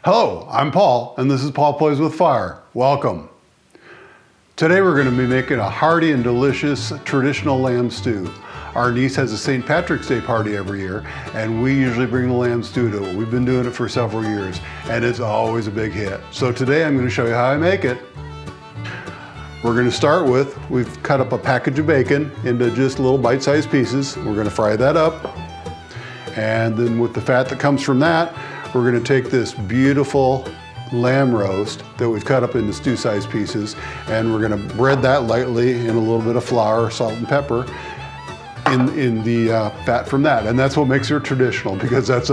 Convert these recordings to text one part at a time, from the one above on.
Hello, I'm Paul, and this is Paul Plays with Fire. Welcome. Today we're going to be making a hearty and delicious traditional lamb stew. Our niece has a St. Patrick's Day party every year, and we usually bring the lamb stew to it. We've been doing it for several years, and it's always a big hit. So today I'm going to show you how I make it. We're going to start with, we've cut up a package of bacon into just little bite-sized pieces. We're going to fry that up, and then with the fat that comes from that, we're going to take this beautiful lamb roast that we've cut up into stew-sized pieces, and we're going to bread that lightly in a little bit of flour, salt, and pepper in the fat from that. And that's what makes it traditional, because that's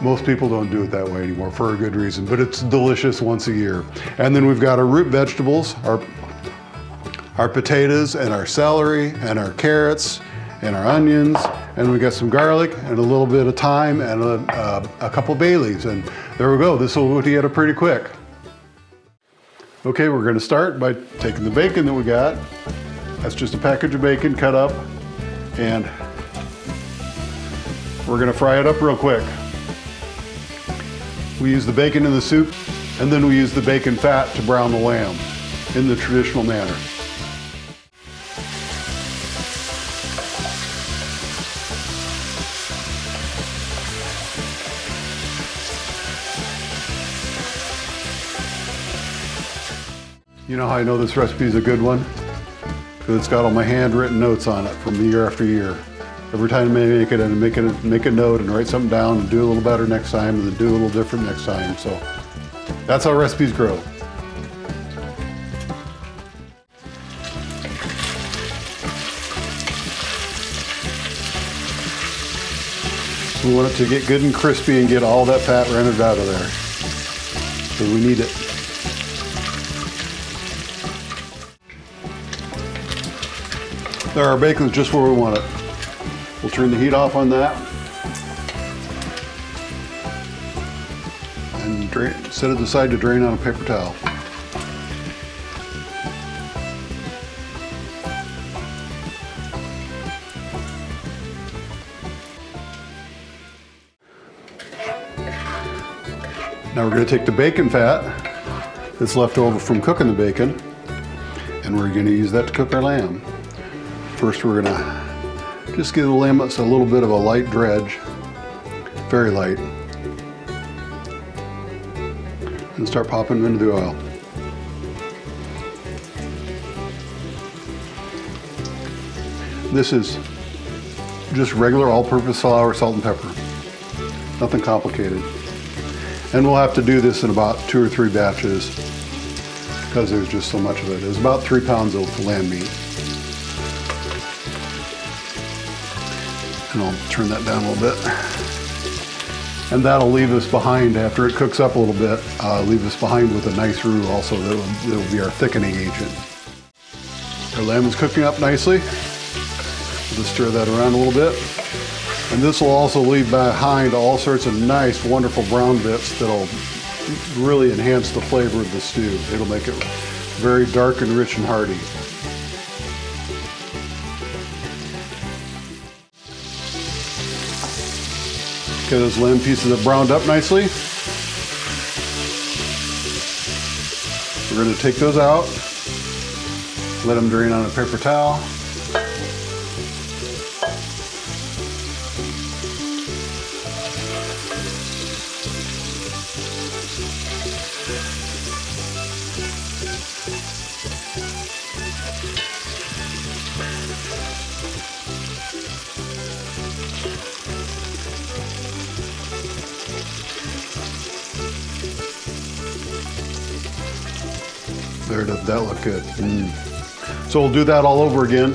most people don't do it that way anymore for a good reason, but it's delicious once a year. And then we've got our root vegetables, our potatoes and our celery and our carrots and our onions, and we got some garlic and a little bit of thyme and a couple bay leaves, and there we go. This will go together pretty quick. Okay, we're going to start by taking the bacon that we got. That's just a package of bacon cut up, and we're going to fry it up real quick. We use the bacon in the soup, and then we use the bacon fat to brown the lamb in the traditional manner. You know how I know this recipe is a good one? Because it's got all my handwritten notes on it from year after year. Every time I make it, I make a note and write something down and do a little better next time, and then do a little different next time. So that's how recipes grow. We want it to get good and crispy and get all that fat rendered out of there, because we need it. There, our bacon's just where we want it. We'll turn the heat off on that and set it aside to drain on a paper towel. Now we're going to take the bacon fat that's left over from cooking the bacon, and we're going to use that to cook our lamb. First, we're going to just give the lamb a little bit of a light dredge, very light, and start popping them into the oil. This is just regular all-purpose flour, salt, and pepper. Nothing complicated. And we'll have to do this in about 2 or 3 batches because there's just so much of it. It's about 3 pounds of lamb meat. And I'll turn that down a little bit. And that'll leave us behind, after it cooks up a little bit, leave us behind with a nice roux also. That'll be our thickening agent. Our lamb is cooking up nicely. We'll just stir that around a little bit. And this will also leave behind all sorts of nice, wonderful brown bits that'll really enhance the flavor of the stew. It'll make it very dark and rich and hearty. Okay, those lamb pieces have browned up nicely. We're going to take those out, let them drain on a paper towel. There, doesn't that look good? So we'll do that all over again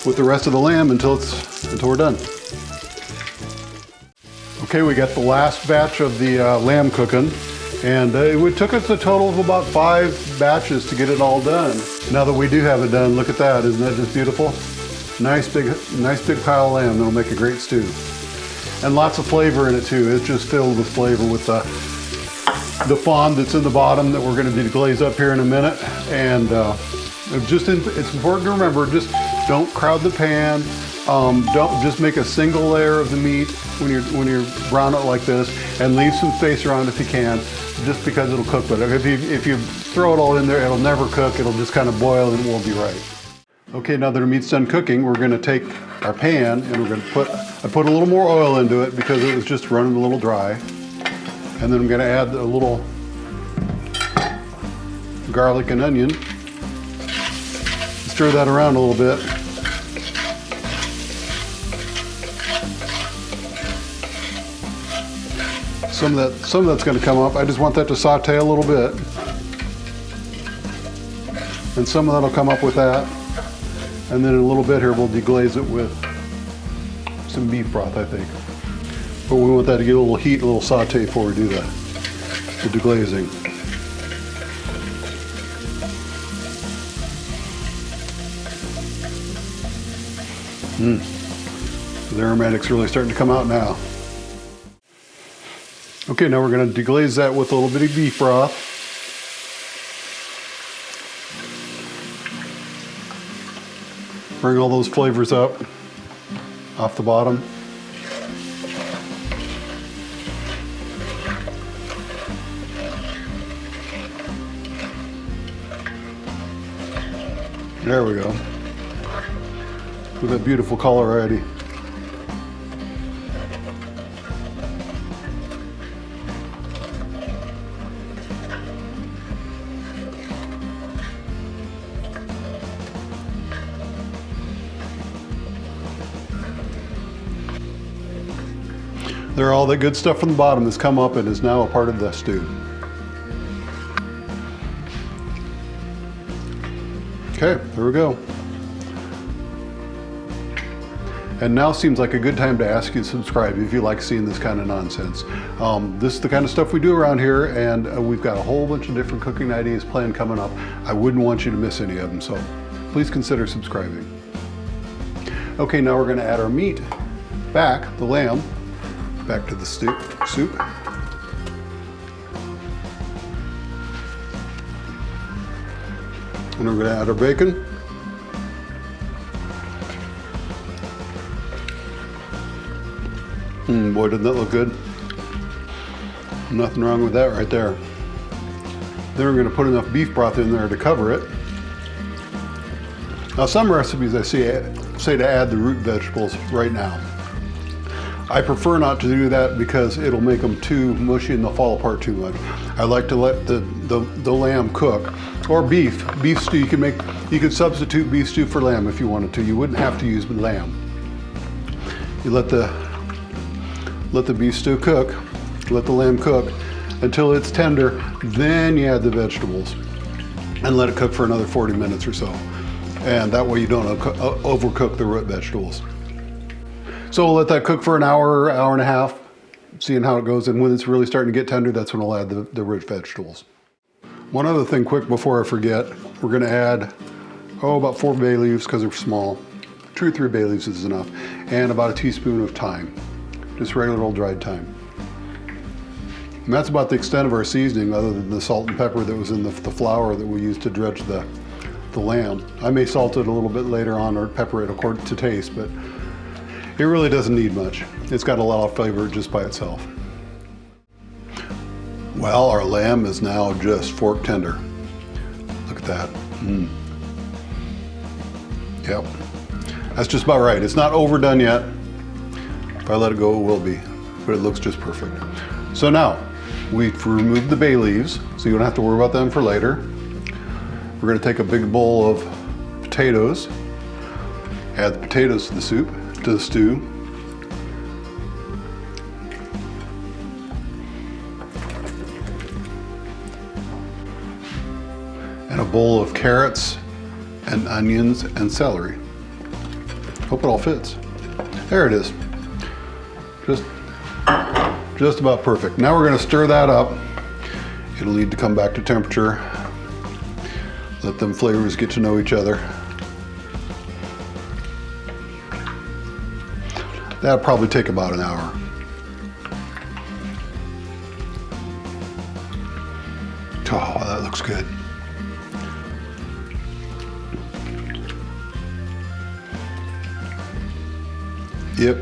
with the rest of the lamb until we're done. Okay, we got the last batch of the lamb cooking, and it took us a total of about 5 batches to get it all done. Now that we do have it done, look at that. Isn't that just beautiful? Nice big pile of lamb. That'll make a great stew. And lots of flavor in it too. It's just filled with flavor with the fond that's in the bottom that we're going to deglaze up here in a minute. And it's important to remember, just don't crowd the pan. Don't just make a single layer of the meat when you brown it like this, and leave some space around if you can, just because it'll cook better. If you throw it all in there, it'll never cook. It'll just kind of boil and it won't be right. Okay, now that our meat's done cooking, we're going to take our pan and we're going to I put a little more oil into it because it was just running a little dry, and then I'm going to add a little garlic and onion. Stir that around a little bit. Some of that's going to come up. I just want that to saute a little bit. And some of that will come up with that. And then in a little bit here, we'll deglaze it with some beef broth, I think. But we want that to get a little heat, a little saute before we do that, the deglazing. The aromatics really starting to come out now. Okay, now we're going to deglaze that with a little bit of beef broth. Bring all those flavors up off the bottom. There we go. Look at that beautiful color already. There, all that good stuff from the bottom has come up and is now a part of the stew. Okay, there we go. And now seems like a good time to ask you to subscribe if you like seeing this kind of nonsense. This is the kind of stuff we do around here, and we've got a whole bunch of different cooking ideas planned coming up. I wouldn't want you to miss any of them, so please consider subscribing. Okay, now we're going to add our meat back, the lamb, back to the soup. And we're going to add our bacon. Boy, doesn't that look good? Nothing wrong with that right there. Then we're going to put enough beef broth in there to cover it. Now, some recipes I say to add the root vegetables right now. I prefer not to do that because it'll make them too mushy and they'll fall apart too much. I like to let the lamb cook, or beef stew. You could substitute beef stew for lamb if you wanted to. You wouldn't have to use lamb. You let the beef stew cook, let the lamb cook until it's tender, then you add the vegetables and let it cook for another 40 minutes or so. And that way you don't overcook the root vegetables. So we'll let that cook for an hour, hour and a half, seeing how it goes. And when it's really starting to get tender, that's when I'll add the rich vegetables. One other thing quick before I forget, we're gonna add, about 4 bay leaves because they're small. 2 or 3 bay leaves is enough. And about a teaspoon of thyme, just regular old dried thyme. And that's about the extent of our seasoning, other than the salt and pepper that was in the flour that we used to dredge the lamb. I may salt it a little bit later on or pepper it according to taste, but it really doesn't need much. It's got a lot of flavor just by itself. Well, our lamb is now just fork tender. Look at that. Yep. That's just about right. It's not overdone yet. If I let it go, it will be, but it looks just perfect. So now, we've removed the bay leaves, so you don't have to worry about them for later. We're gonna take a big bowl of potatoes, add the potatoes to the soup, to the stew. And a bowl of carrots and onions and celery. Hope it all fits. There it is. Just about perfect. Now we're going to stir that up. It'll need to come back to temperature. Let them flavors get to know each other. That'll probably take about an hour. Oh, that looks good. Yep,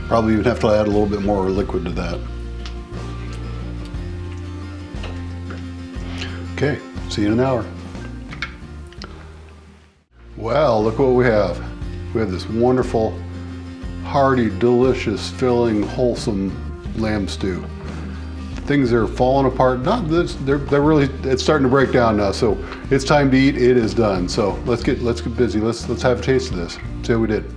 probably even have to add a little bit more liquid to that. Okay, see you in an hour. Well, look what we have. We have this wonderful, hearty, delicious, filling, wholesome lamb stew. Things are falling apart. Not this, they're really, it's starting to break down now. So it's time to eat. It is done. So let's get busy. Let's have a taste of this. See how we did.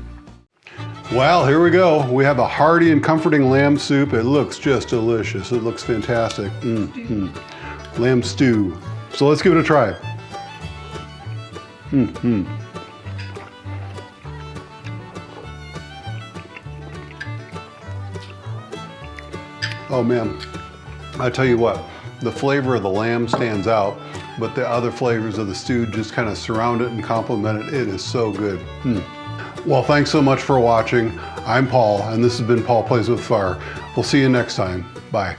Well, here we go. We have a hearty and comforting lamb soup. It looks just delicious. It looks fantastic. Lamb stew. So let's give it a try. Oh man, I tell you what, the flavor of the lamb stands out, but the other flavors of the stew just kind of surround it and complement it. It is so good. Well, thanks so much for watching. I'm Paul, and this has been Paul Plays with Fire. We'll see you next time. Bye.